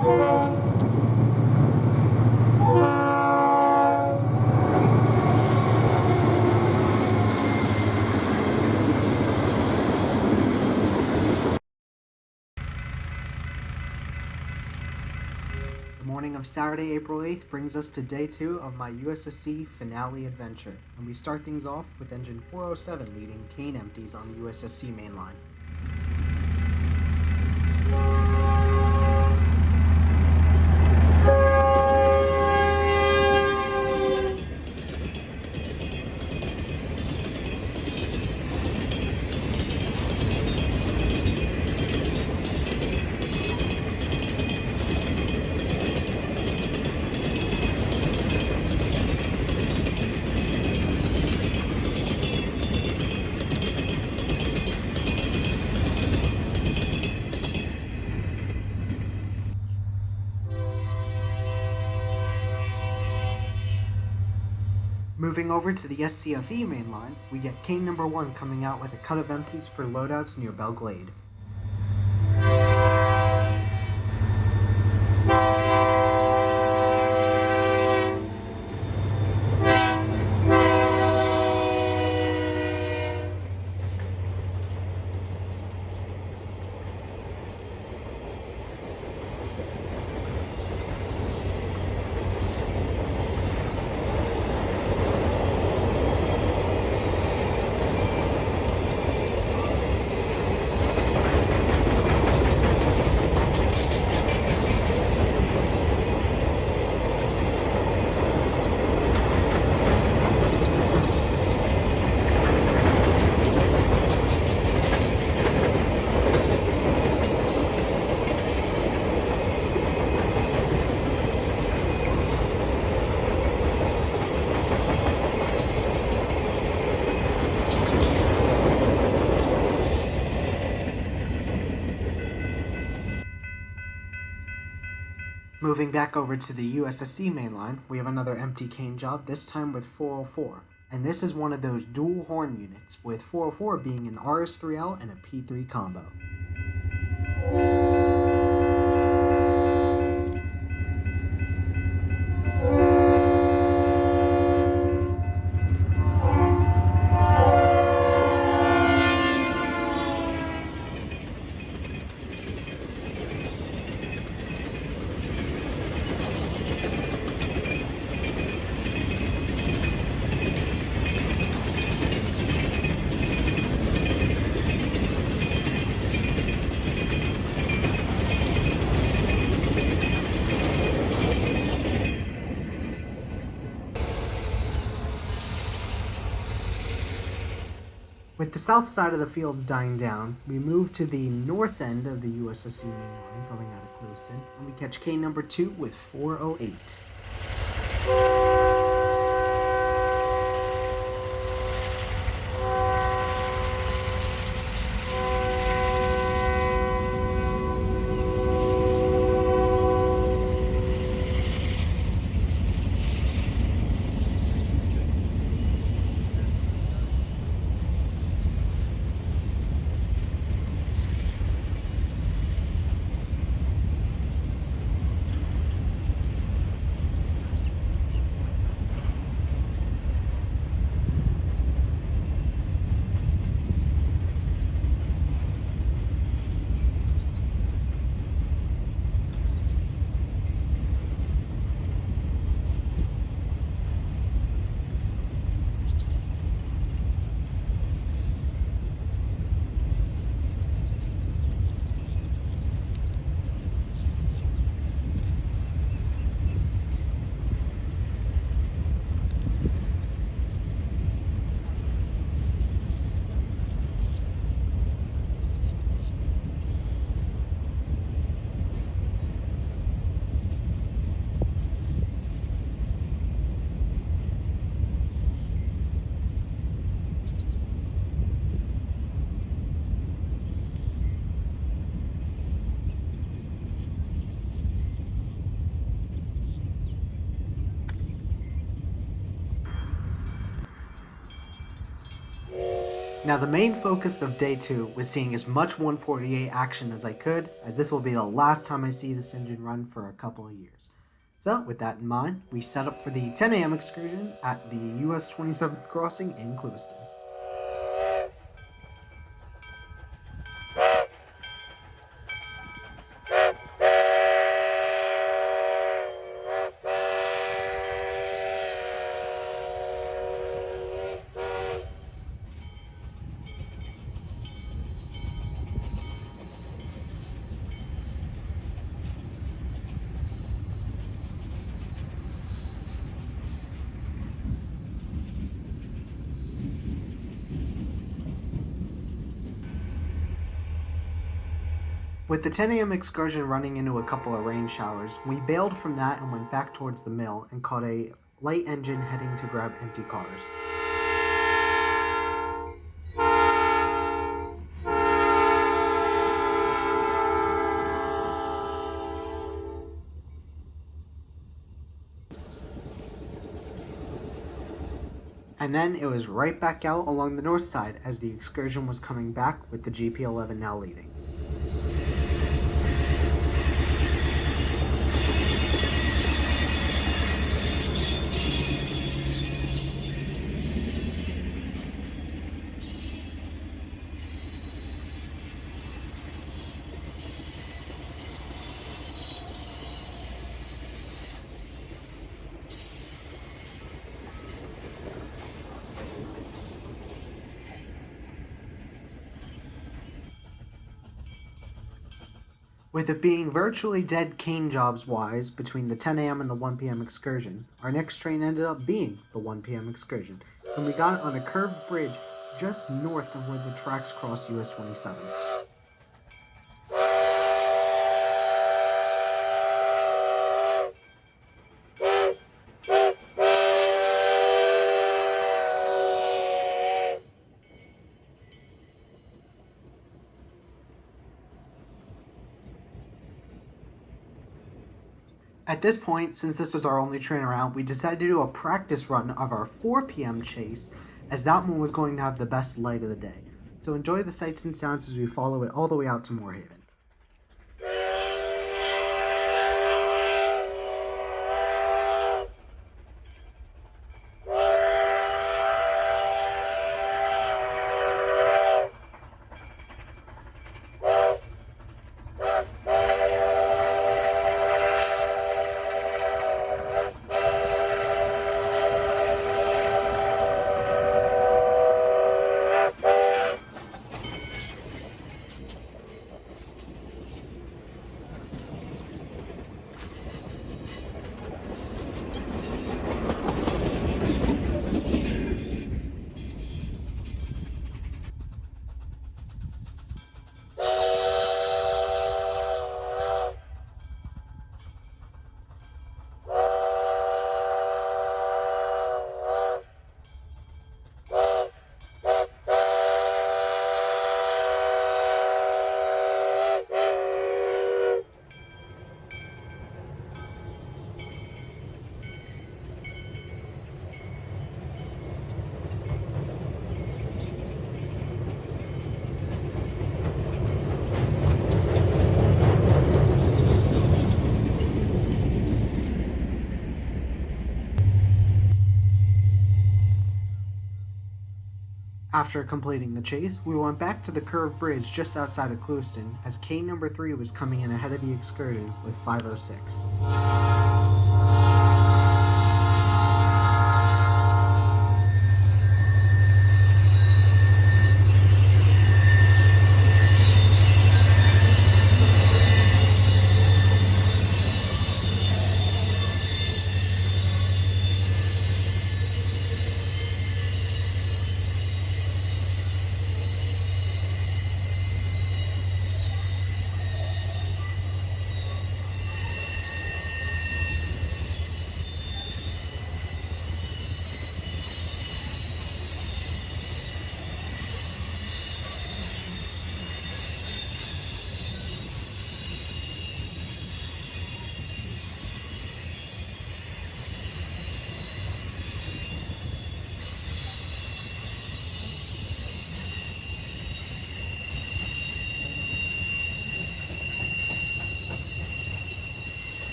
The morning of Saturday, April 8th brings us to day 2 of my USSC finale adventure, and we start things off with engine 407 leading cane empties on the USSC mainline. Moving over to the SCFE mainline, we get cane number 1 coming out with a cut of empties for loadouts near Belglade. Moving back over to the USSC mainline, we have another empty cane job, this time with 404. And this is one of those dual horn units, with 404 being an RS3L and a P3 combo. With the south side of the fields dying down, we move to the north end of the USSC mainline going out of Clewiston, and we catch cane number 2 with 408. Now the main focus of day 2 was seeing as much 148 action as I could, as this will be the last time I see this engine run for a couple of years. So with that in mind, we set up for the 10 a.m. excursion at the US 27th crossing in Clewiston. With the 10 a.m. excursion running into a couple of rain showers, we bailed from that and went back towards the mill and caught a light engine heading to grab empty cars. And then it was right back out along the north side as the excursion was coming back with the GP11 now leading. With it being virtually dead cane jobs wise between the 10 a.m. and the 1 p.m. excursion, our next train ended up being the 1 p.m. excursion, and we got on a curved bridge just north of where the tracks cross US 27. At this point, since this was our only train around, we decided to do a practice run of our 4 p.m. chase, as that one was going to have the best light of the day. So enjoy the sights and sounds as we follow it all the way out to Moorhaven. After completing the chase, we went back to the curved bridge just outside of Clewiston as cane number 3 was coming in ahead of the excursion with 506.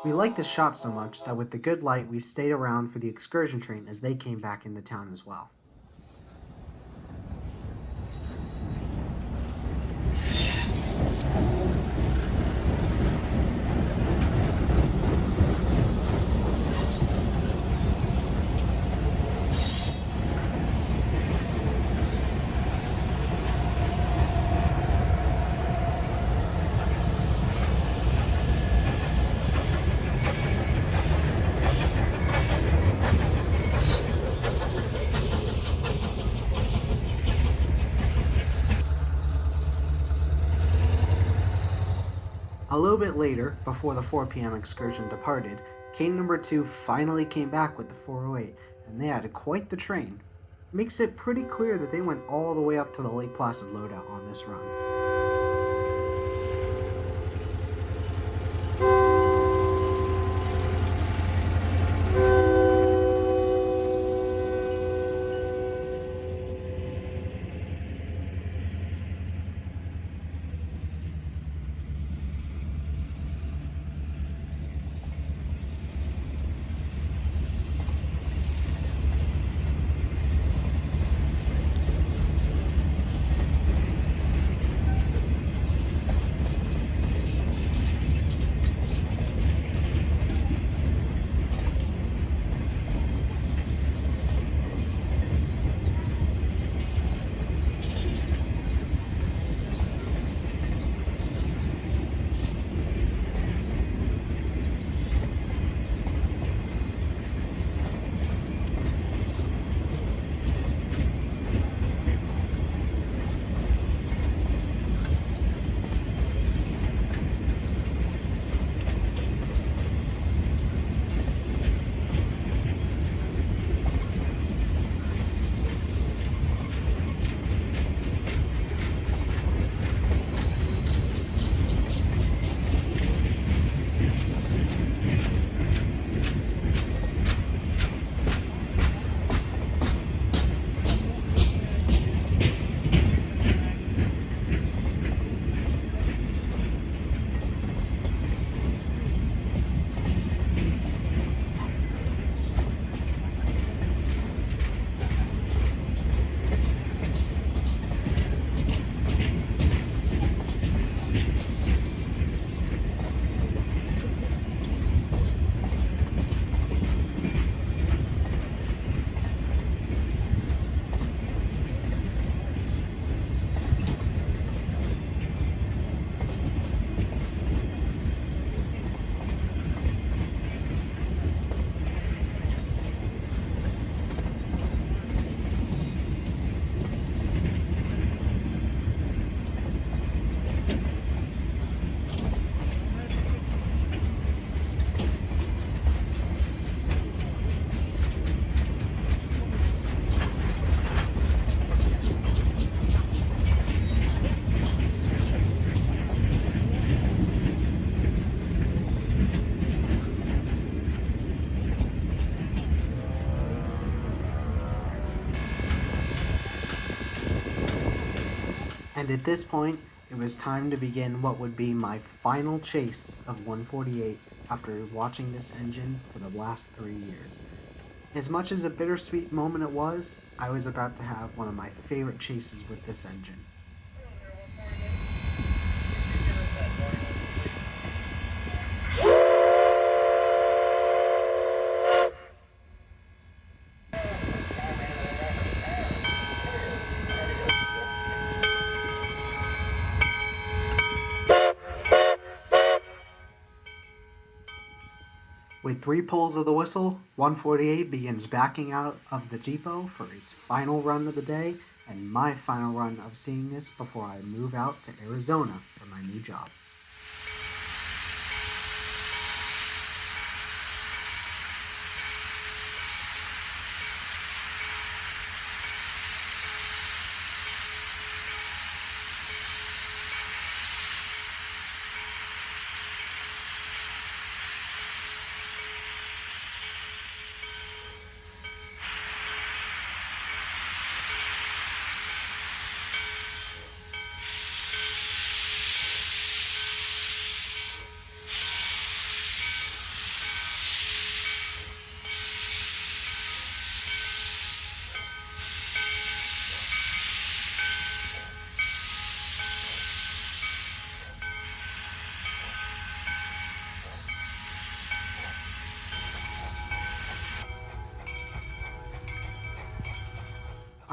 We liked this shot so much that with the good light we stayed around for the excursion train as they came back into town as well. A little bit later, before the 4 p.m. excursion departed, cane number 2 finally came back with the 408, and they had quite the train. Makes it pretty clear that they went all the way up to the Lake Placid loadout on this run. And at this point, it was time to begin what would be my final chase of 148 after watching this engine for the last 3 years. As much as a bittersweet moment it was, I was about to have one of my favorite chases with this engine. With 3 pulls of the whistle, 148 begins backing out of the depot for its final run of the day and my final run of seeing this before I move out to Arizona for my new job.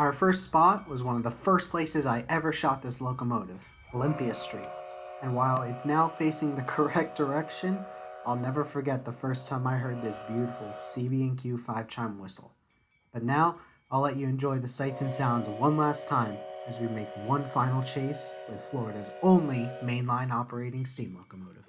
Our first spot was one of the first places I ever shot this locomotive, Olympia Street. And while it's now facing the correct direction, I'll never forget the first time I heard this beautiful CB&Q 5-chime whistle. But now, I'll let you enjoy the sights and sounds one last time as we make one final chase with Florida's only mainline operating steam locomotive.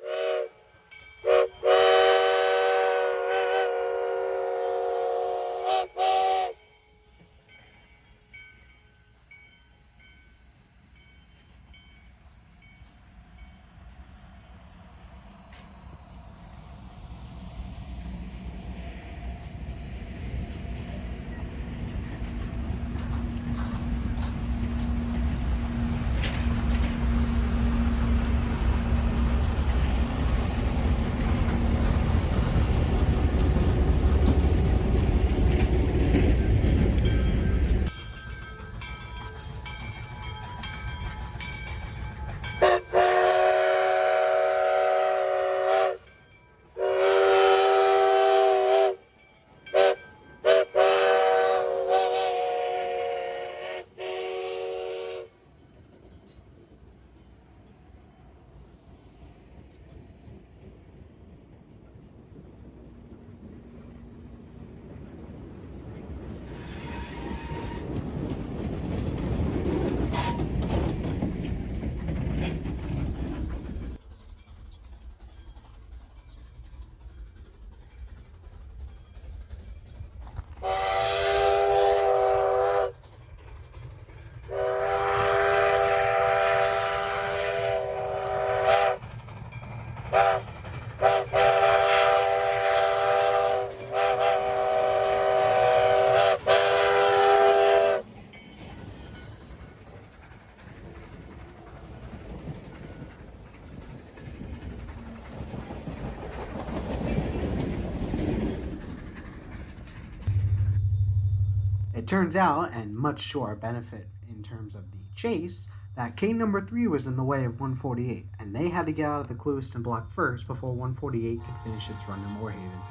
It turns out, and much to our benefit in terms of the chase, that cane number 3 was in the way of 148, and they had to get out of the Clewiston block first before 148 could finish its run to Moorhaven.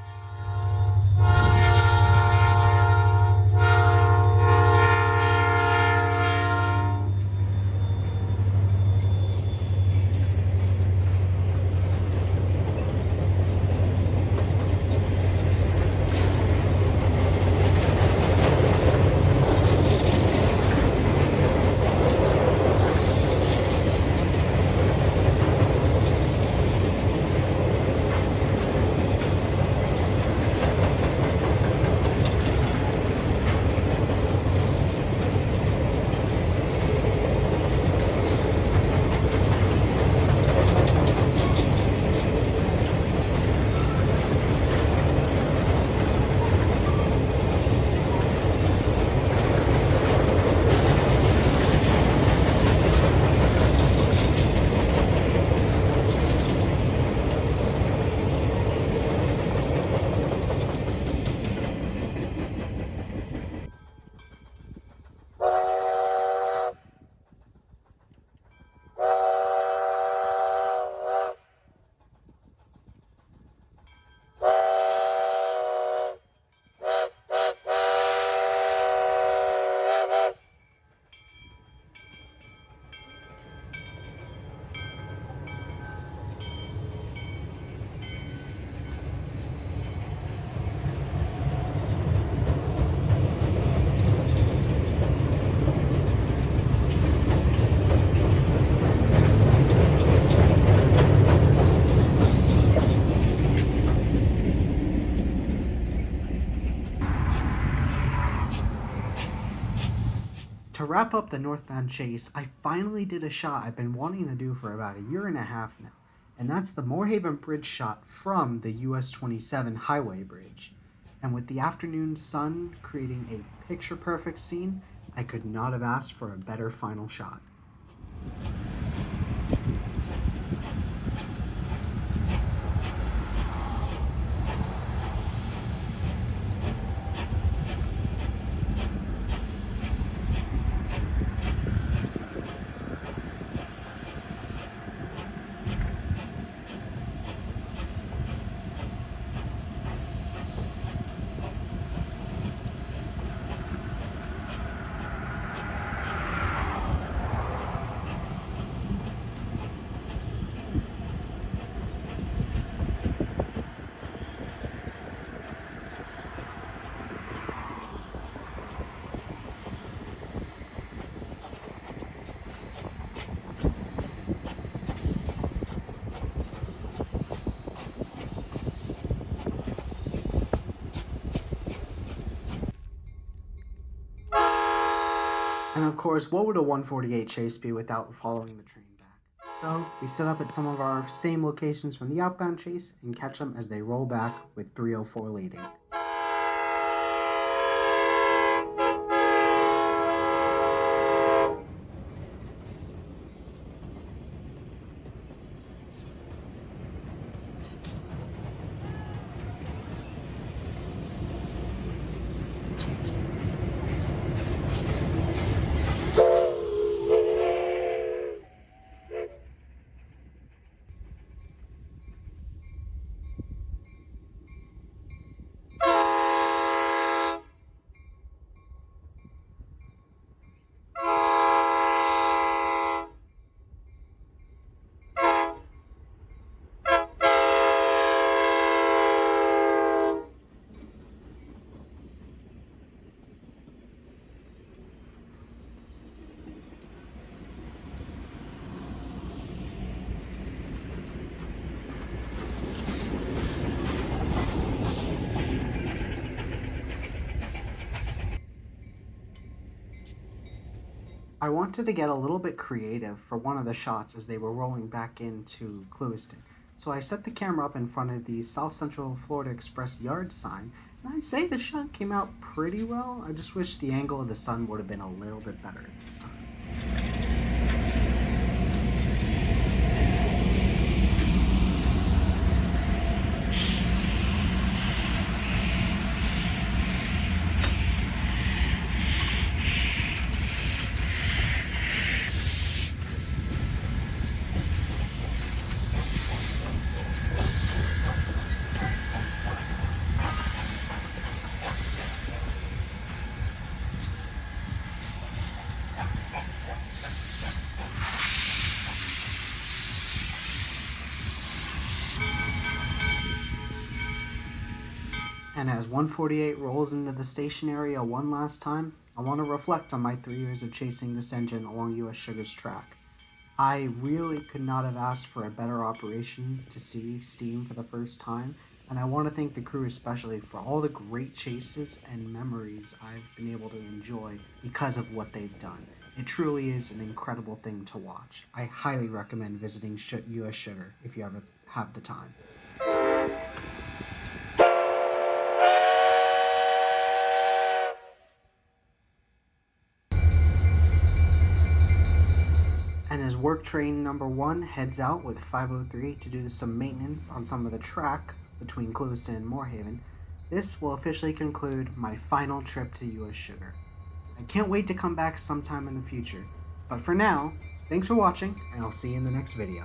To wrap up the northbound chase, I finally did a shot I've been wanting to do for about a year and a half now, and that's the Moorhaven Bridge shot from the US 27 Highway Bridge. And with the afternoon sun creating a picture-perfect scene, I could not have asked for a better final shot. And of course, what would a 148 chase be without following the train back? So we set up at some of our same locations from the outbound chase and catch them as they roll back with 304 leading. I wanted to get a little bit creative for one of the shots as they were rolling back into Clewiston. So I set the camera up in front of the South Central Florida Express yard sign, and I'd say the shot came out pretty well. I just wish the angle of the sun would have been a little bit better this time. And as 148 rolls into the station area one last time, I want to reflect on my 3 years of chasing this engine along US Sugar's track. I really could not have asked for a better operation to see steam for the first time, and I want to thank the crew especially for all the great chases and memories I've been able to enjoy because of what they've done. It truly is an incredible thing to watch. I highly recommend visiting US Sugar if you ever have the time. And as work train number 1 heads out with 503 to do some maintenance on some of the track between Clewiston and Moorhaven, this will officially conclude my final trip to US Sugar. I can't wait to come back sometime in the future, but for now, thanks for watching, and I'll see you in the next video.